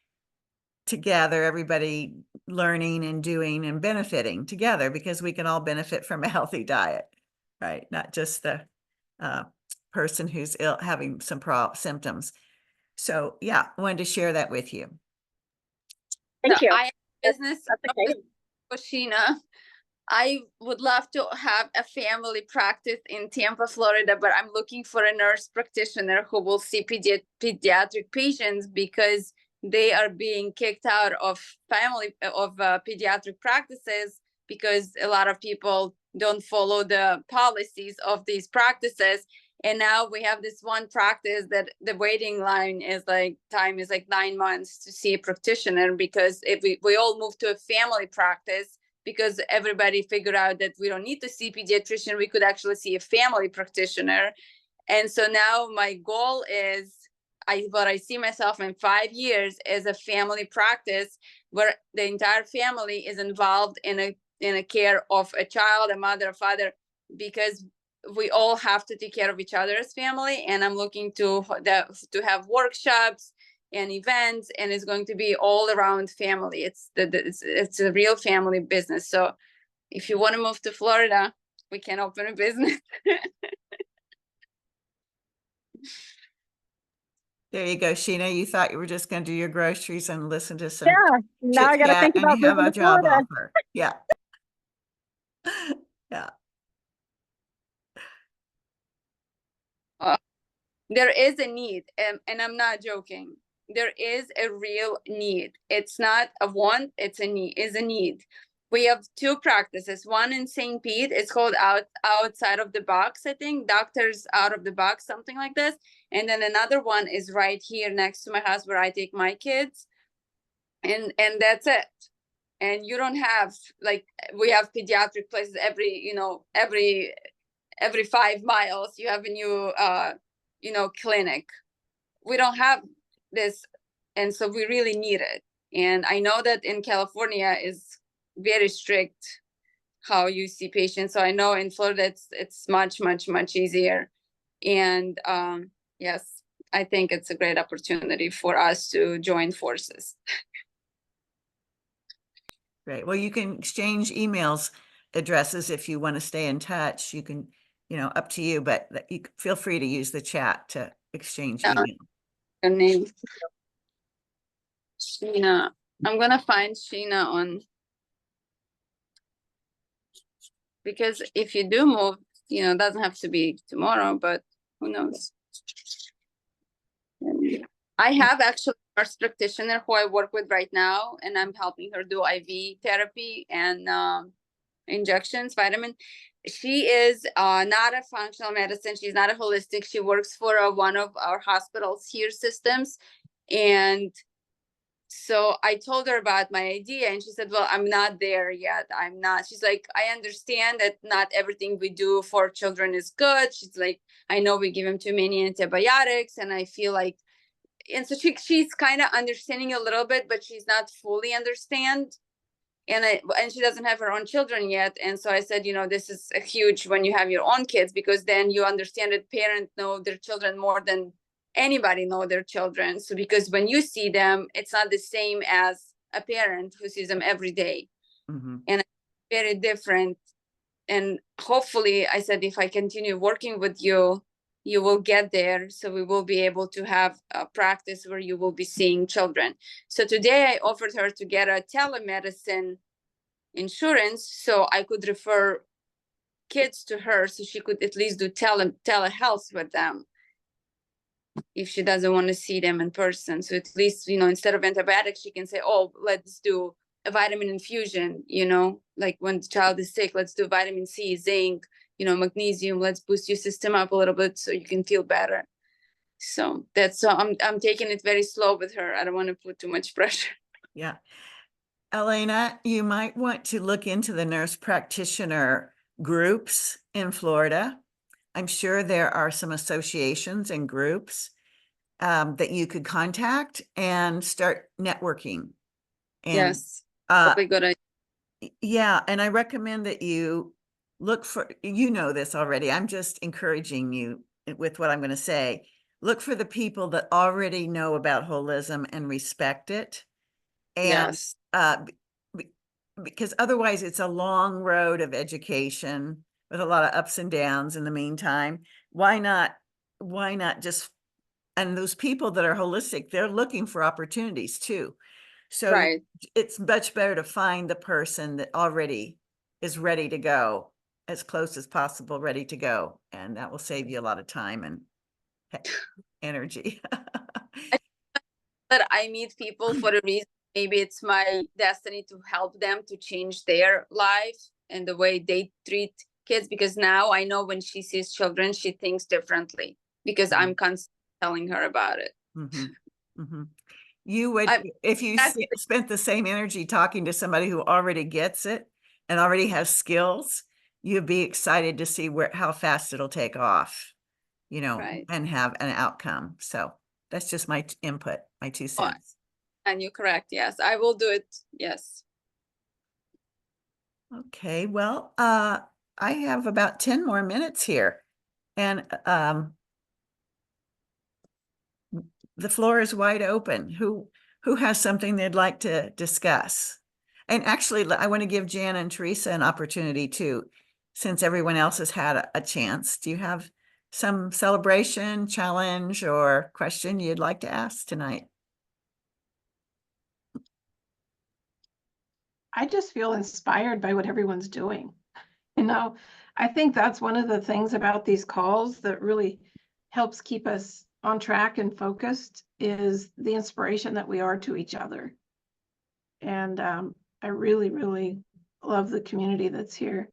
together, everybody learning and doing and benefiting together, because we can all benefit from a healthy diet, right? Not just the person who's ill, having some symptoms. So yeah, I wanted to share that with you. Thank you. I have business okay. Sheena. I would love to have a family practice in Tampa, Florida, but I'm looking for a nurse practitioner who will see pediatric patients, because they are being kicked out of pediatric practices because a lot of people don't follow the policies of these practices. And now we have this one practice that the waiting line is like, time is like 9 months to see a practitioner, because if we all move to a family practice, because everybody figured out that we don't need to see pediatrician, we could actually see a family practitioner. And so now my goal is, I see myself in 5 years as a family practice where the entire family is involved in a care of a child, a mother, a father, because we all have to take care of each other as family. And I'm looking to have workshops and events, and it's going to be all around family. It's a real family business. So if you want to move to Florida, we can open a business. There you go, Sheena. You thought you were just going to do your groceries and listen to some Yeah, now I chit gotta chat, think and about you have moving a to job Florida. offer. Yeah. Yeah. There is a need, and I'm not joking. There is a real need. It's not a want, it's a need. Is a need. We have 2 practices. One in St. Pete. It's called Outside of the Box, I think. Doctors Out of the Box, something like this. And then another one is right here next to my house where I take my kids. And that's it. And you don't have, like, we have pediatric places every 5 miles you have a new clinic. We don't have this, and so we really need it. And I know that in California is very strict how you see patients, so I know in Florida it's much easier. And yes, I think it's a great opportunity for us to join forces. Great. Well, you can exchange emails addresses if you want to stay in touch. You can, up to you, but you feel free to use the chat to exchange email. Her name, Sheena. I'm gonna find Sheena on, because if you do move, it doesn't have to be tomorrow, but who knows. I have actually a nurse practitioner who I work with right now, and I'm helping her do IV therapy and injections, vitamin. She is not a functional medicine. She's not a holistic. She works for one of our hospitals here systems. And so I told her about my idea, and she said, well, I'm not there yet. I'm not. She's like, I understand that not everything we do for children is good. She's like, I know we give them too many antibiotics, and I feel like, and so she's kind of understanding a little bit, but she's not fully understand. And she doesn't have her own children yet. And so I said, this is a huge when you have your own kids, because then you understand that parents know their children more than anybody know their children. So because when you see them, it's not the same as a parent who sees them every day. Mm-hmm. And it's very different. And hopefully, I said, if I continue working with you, you will get there. So we will be able to have a practice where you will be seeing children. So today I offered her to get a telemedicine insurance so I could refer kids to her, so she could at least do telehealth with them if she doesn't want to see them in person. So at least, instead of antibiotics, she can say, oh, let's do a vitamin infusion, like when the child is sick, let's do vitamin C, zinc, magnesium, let's boost your system up a little bit so you can feel better. So I'm taking it very slow with her. I don't want to put too much pressure. Yeah. Elena, you might want to look into the nurse practitioner groups in Florida. I'm sure there are some associations and groups that you could contact and start networking. And, yes, probably good idea. Yeah, and I recommend that you look for, this already. I'm just encouraging you with what I'm going to say. Look for the people that already know about holism and respect it. And yes. Because otherwise it's a long road of education with a lot of ups and downs in the meantime. Why not just, and those people that are holistic, they're looking for opportunities too. So Right. It's much better to find the person that already is ready to go, as close as possible, ready to go. And that will save you a lot of time and energy. That I meet people for a reason. Maybe it's my destiny to help them to change their life and the way they treat kids, because now I know when she sees children, she thinks differently because I'm constantly telling her about it. You would, if you spent the same energy talking to somebody who already gets it and already has skills, you'd be excited to see how fast it'll take off, you know, Right. and have an outcome. So that's just my input, my 2 cents. And you're correct. Yes, I will do it. Yes. Okay, well, I have about 10 more minutes here, and the floor is wide open. Who has something they'd like to discuss? And actually, I want to give Jan and Teresa an opportunity too, since everyone else has had a chance. Do you have some celebration, challenge, or question you'd like to ask tonight? I just feel inspired by what everyone's doing. You know, I think that's one of the things about these calls that really helps keep us on track and focused is the inspiration that we are to each other. And I really, really love the community that's here.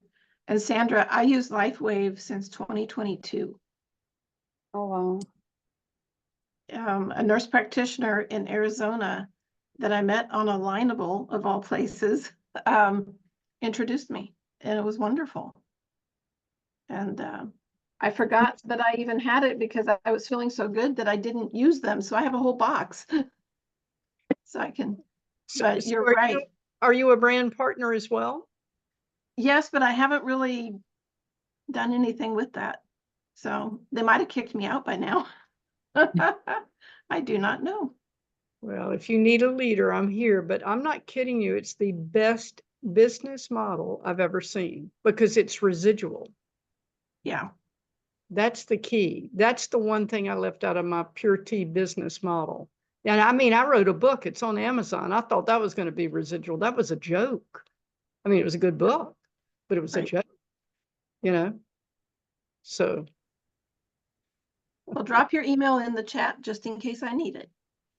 And Sandra, I use LifeWave since 2022. Oh, wow. A nurse practitioner in Arizona that I met on a Lineable of all places introduced me, and it was wonderful. And I forgot that I even had it because I was feeling so good that I didn't use them. So I have a whole box. So I can, but you're right. Are you a brand partner as well? Yes, but I haven't really done anything with that. So they might have kicked me out by now. I do not know. Well, if you need a leader, I'm here, but I'm not kidding you. It's the best business model I've ever seen because it's residual. Yeah. That's the key. That's the one thing I left out of my pure T business model. And I mean, I wrote a book. It's on Amazon. I thought that was going to be residual. That was a joke. I mean, it was a good book, but it was a joke, you know? So. Well, drop your email in the chat just in case I need it.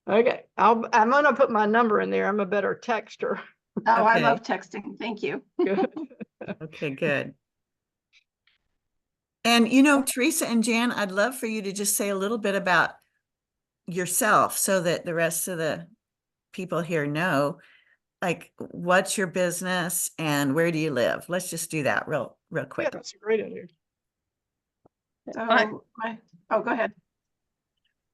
Okay. I'm going to put my number in there. I'm a better texter. Oh, I Okay. love texting. Thank you. Good. Okay, good. And, you know, Teresa and Jan, I'd love for you to just say a little bit about yourself so that the rest of the people here know, like, what's your business and where do you live? Let's just do that real quick. Yeah, that's a great idea. So oh, go ahead.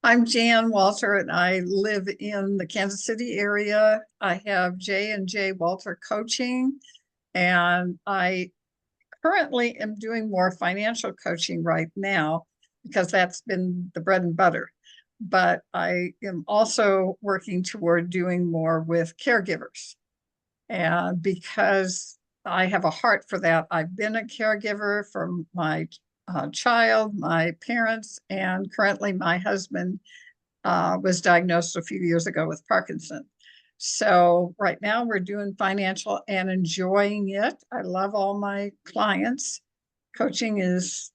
I'm Jan Walter, and I live in the Kansas City area. I have J&J Walter Coaching, and I currently am doing more financial coaching right now because that's been the bread and butter. But I am also working toward doing more with caregivers. And because I have a heart for that, I've been a caregiver for my child, my parents, and currently my husband was diagnosed a few years ago with Parkinson. So right now we're doing financial and enjoying it. I love all my clients. Coaching is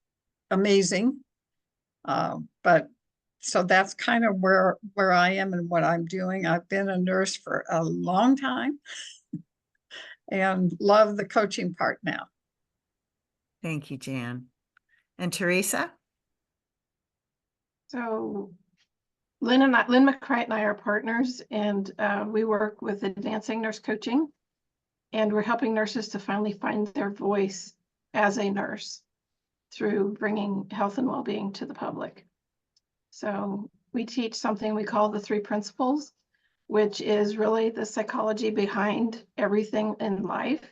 amazing. But so that's kind of where I am and what I'm doing. I've been a nurse for a long time and love the coaching part now. Thank you, Jan. And Teresa? So Lynn McCright and I are partners, and we work with advancing nurse coaching, and we're helping nurses to finally find their voice as a nurse through bringing health and well-being to the public. So we teach something we call the 3 principles, which is really the psychology behind everything in life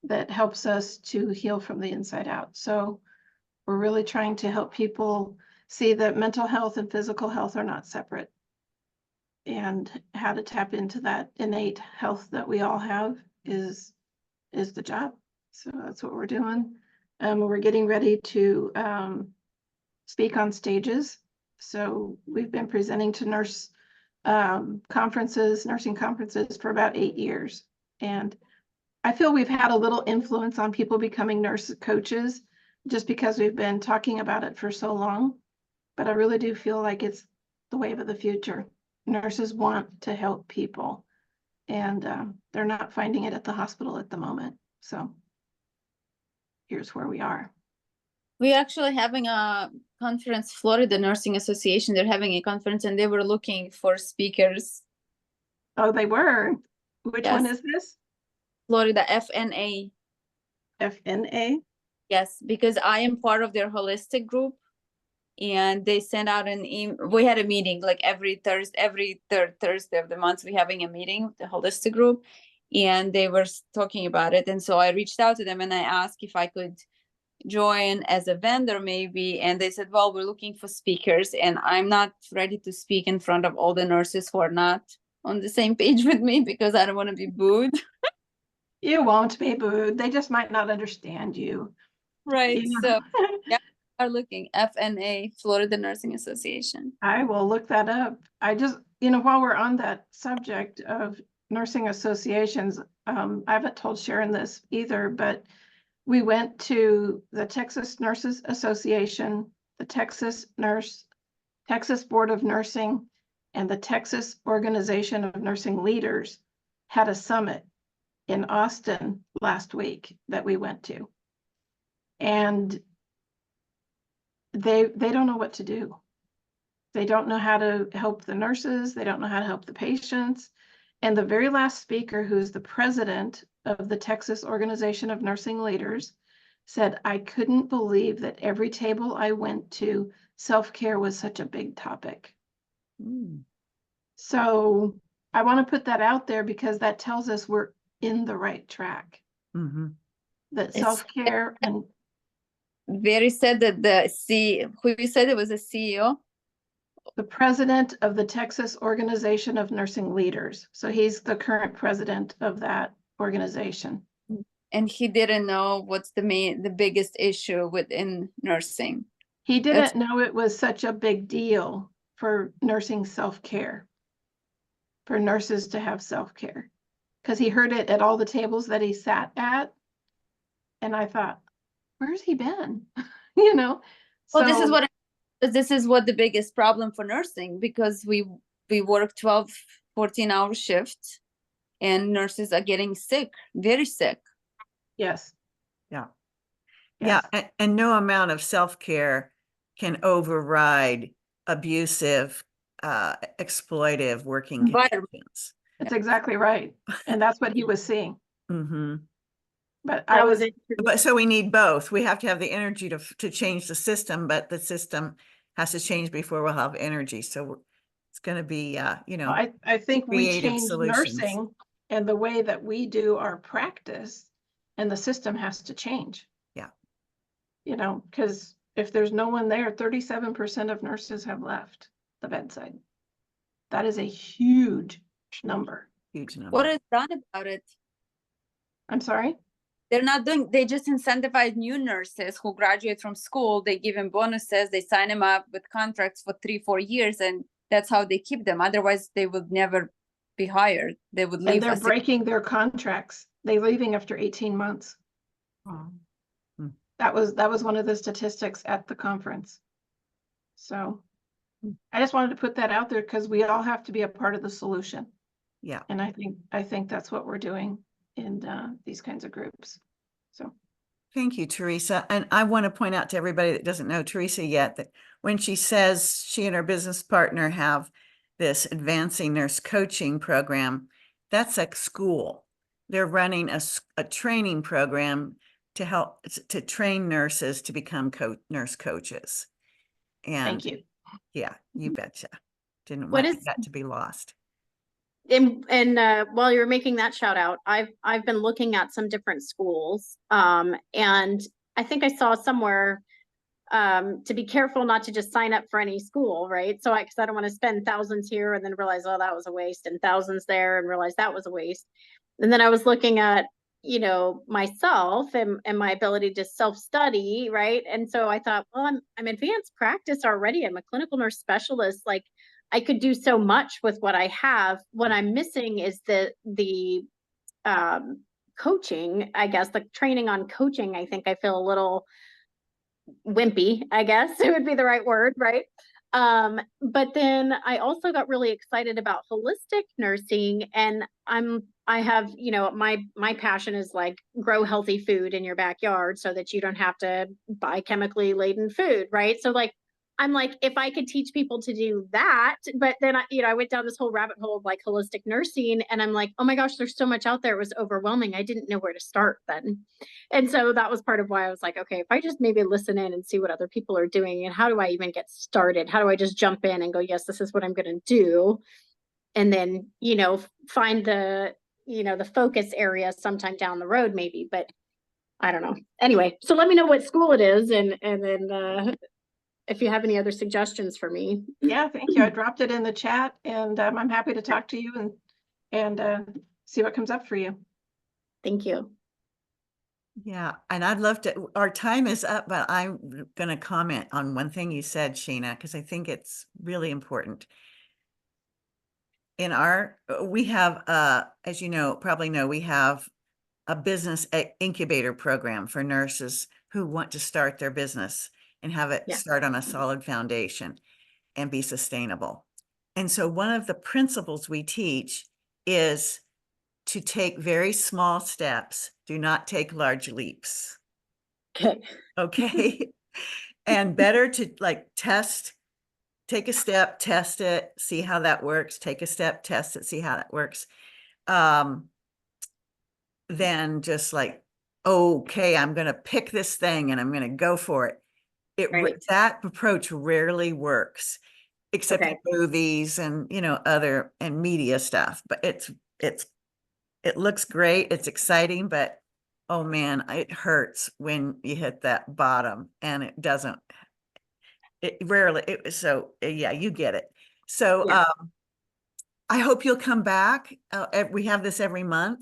that helps us to heal from the inside out. So we're really trying to help people see that mental health and physical health are not separate, and how to tap into that innate health that we all have is the job. So that's what we're doing. We're getting ready to speak on stages. So we've been presenting to nursing conferences for about 8 years. And I feel we've had a little influence on people becoming nurse coaches just because we've been talking about it for so long. But I really do feel like it's the wave of the future. Nurses want to help people, and they're not finding it at the hospital at the moment. So here's where we are. We're actually having a conference, Florida Nursing Association. They're having a conference and they were looking for speakers. Oh, they were. Which one Yes. is this? Florida FNA. FNA? Yes, because I am part of their holistic group. And they sent out an email. We had a meeting like every third Thursday of the month. We're having a meeting, the holistic group, and they were talking about it. And so I reached out to them and I asked if I could join as a vendor maybe. And they said, well, we're looking for speakers and I'm not ready to speak in front of all the nurses who are not on the same page with me because I don't want to be booed. You won't be booed. They just might not understand you. Right. You So know? yeah, are looking FNA, Florida Nursing Association. I will look that up. I just, while we're on that subject of nursing associations, I haven't told Sharon this either, but we went to the Texas Nurses Association, the Texas Board of Nursing, and the Texas Organization of Nursing Leaders had a summit in Austin last week that we went to. And they don't know what to do. They don't know how to help the nurses. They don't know how to help the patients. And the very last speaker, who's the president of the Texas Organization of Nursing Leaders, said, I couldn't believe that every table I went to, self-care was such a big topic. So I want to put that out there because that tells us we're in the right track. That self-care and Very sad that who you said it was a CEO? the president of the Texas Organization of Nursing Leaders. So he's the current president of that organization. And he didn't know what's the biggest issue within nursing. He didn't know it was such a big deal for nursing self-care, for nurses to have self-care, because he heard it at all the tables that he sat at. And I thought, where's he been? Well, this is what the biggest problem for nursing, because we work 12, 14-hour shifts and nurses are getting sick, very sick. Yes. Yeah. Yes. Yeah. And no amount of self-care can override abusive, exploitive working conditions. That's exactly right. And that's what he was seeing. But But so we need both. We have to have the energy to change the system, but the system has to change before we'll have energy. So it's going to be, I think we creative changed solutions. nursing and the way that we do our practice, and the system has to change. Yeah. Because if there's no one there, 37% of nurses have left the bedside. That is a huge number. Huge number. What is done about it? I'm sorry? They just incentivize new nurses who graduate from school. They give them bonuses. They sign them up with contracts for 3-4 years, and that's how they keep them. Otherwise, they would never be hired. They would leave. And they're breaking their contracts. They're leaving after 18 months. That was one of the statistics at the conference. So I just wanted to put that out there because we all have to be a part of the solution. Yeah. And I think that's what we're doing in these kinds of groups. So thank you, Teresa. And I want to point out to everybody that doesn't know Teresa yet that when she says she and her business partner have this advancing nurse coaching program, that's a school. They're running a training program to help to train nurses to become nurse coaches. And thank you. Yeah, you betcha. Didn't What want is- that to be lost. And while you're making that shout out, I've been looking at some different schools, and I think I saw somewhere to be careful not to just sign up for any school, right? So because I don't want to spend thousands here and then realize, oh, that was a waste, and thousands there and realize that was a waste. And then I was looking at, myself and my ability to self-study, right? And so I thought, well, I'm advanced practice already. I'm a clinical nurse specialist. Like, I could do so much with what I have. What I'm missing is the coaching, I guess, the training on coaching. I think I feel a little wimpy, I guess it would be the right word, right? But then I also got really excited about holistic nursing, and I'm I have, you know, my passion is like grow healthy food in your backyard so that you don't have to buy chemically laden food, right? So like I'm like, if I could teach people to do that, but then I went down this whole rabbit hole of like holistic nursing, and I'm like, oh my gosh, there's so much out there. It was overwhelming. I didn't know where to start then. And so that was part of why I was like, okay, if I just maybe listen in and see what other people are doing, and how do I even get started? How do I just jump in and go, yes, this is what I'm going to do? And then, find the focus area sometime down the road, maybe, but I don't know. Anyway, so let me know what school it is, and then if you have any other suggestions for me. Yeah, thank you. I dropped it in the chat, and I'm happy to talk to you and see what comes up for you. Thank you. Yeah, and I'd love to, our time is up, but I'm going to comment on one thing you said, Sheena, because I think it's really important. In we have, as you know, probably know, we have a business incubator program for nurses who want to start their business and have it start on a solid foundation and be sustainable. And so one of the principles we teach is to take very small steps. Do not take large leaps. Okay. Okay. And better to like take a step, test it, see how that works. Take a step, test it, see how that works. Then just like, okay, I'm going to pick this thing and I'm going to go for it. That approach rarely works, except in movies and, other and media stuff, but it looks great. It's exciting, but oh man, it hurts when you hit that bottom, and it doesn't, so yeah, you get it. So, I hope you'll come back. We have this every month.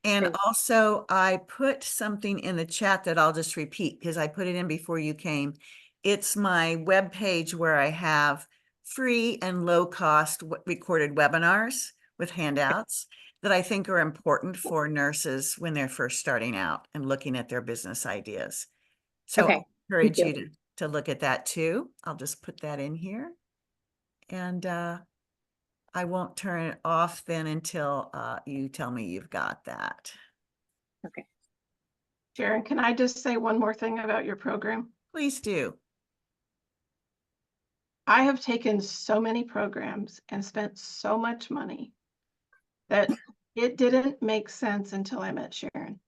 And also I put something in the chat that I'll just repeat because I put it in before you came. It's my webpage where I have free and low cost recorded webinars with handouts that I think are important for nurses when they're first starting out and looking at their business ideas. So I encourage you to look at that too. I'll just put that in here. And I won't turn it off then until you tell me you've got that. Okay. Sharon, can I just say one more thing about your program? Please do. I have taken so many programs and spent so much money that it didn't make sense until I met Sharon.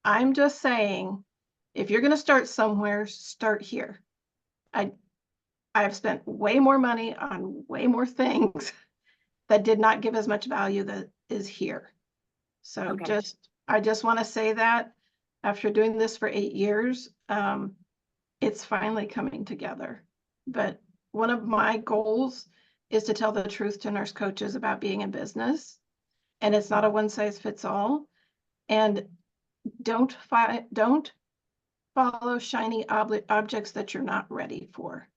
I'm just saying, if you're going to start somewhere, start here. I have spent way more money on way more things that did not give as much value that is here. So I just want to say that after doing this for 8 years, it's finally coming together. But one of my goals is to tell the truth to nurse coaches about being in business. And it's not a one size fits all. And don't follow shiny objects that you're not ready for.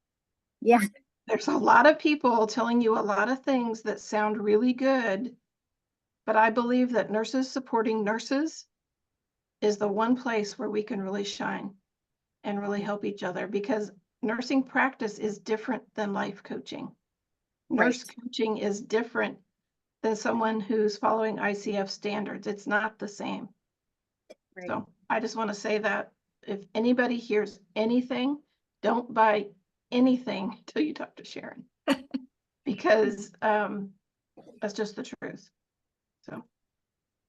Yeah. There's a lot of people telling you a lot of things that sound really good, but I believe that nurses supporting nurses is the one place where we can really shine and really help each other, because nursing practice is different than life coaching. Nurse coaching is different than someone who's following ICF standards. It's not the same. So I just want to say that if anybody hears anything, don't buy anything till you talk to Sharon, because that's just the truth. So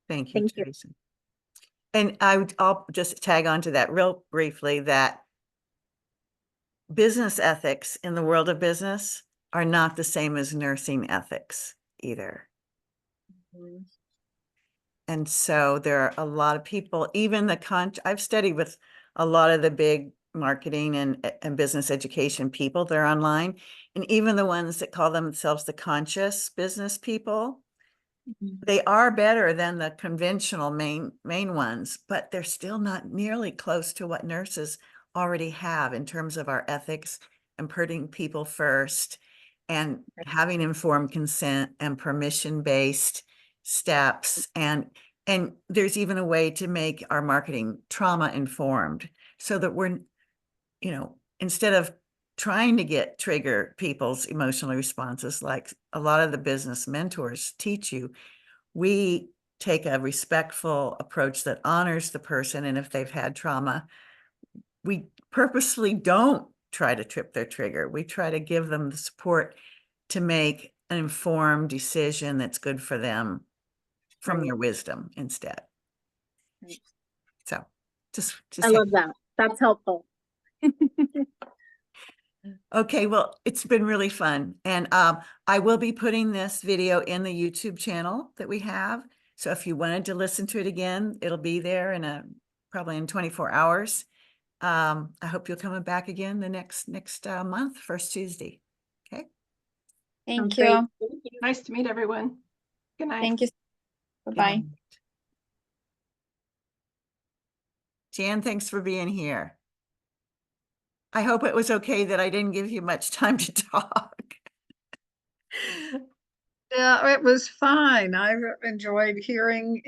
thank you, Jason. And I'll just tag on to that real briefly, that business ethics in the world of business are not the same as nursing ethics either. And so there are a lot of people, even I've studied with a lot of the big marketing and business education people, they're online, and even the ones that call themselves the conscious business people, they are better than the conventional main ones, but they're still not nearly close to what nurses already have in terms of our ethics and putting people first and having informed consent and permission-based steps. And there's even a way to make our marketing trauma informed so that we're, instead of trying to trigger people's emotional responses like a lot of the business mentors teach you, we take a respectful approach that honors the person. And if they've had trauma, we purposely don't try to trip their trigger. We try to give them the support to make an informed decision that's good for them from their wisdom instead. Right. So just I love that. That's helpful. Okay, well, it's been really fun. And I will be putting this video in the YouTube channel that we have. So if you wanted to listen to it again, it'll be there in probably in 24 hours. I hope you'll come back again the next month, first Tuesday. Okay. Thank Great. you. Thank you. Nice to meet everyone. Good night. Thank you. Good Bye-bye. night. Jan, thanks for being here. I hope it was okay that I didn't give you much time to talk. Yeah, it was fine. I enjoyed hearing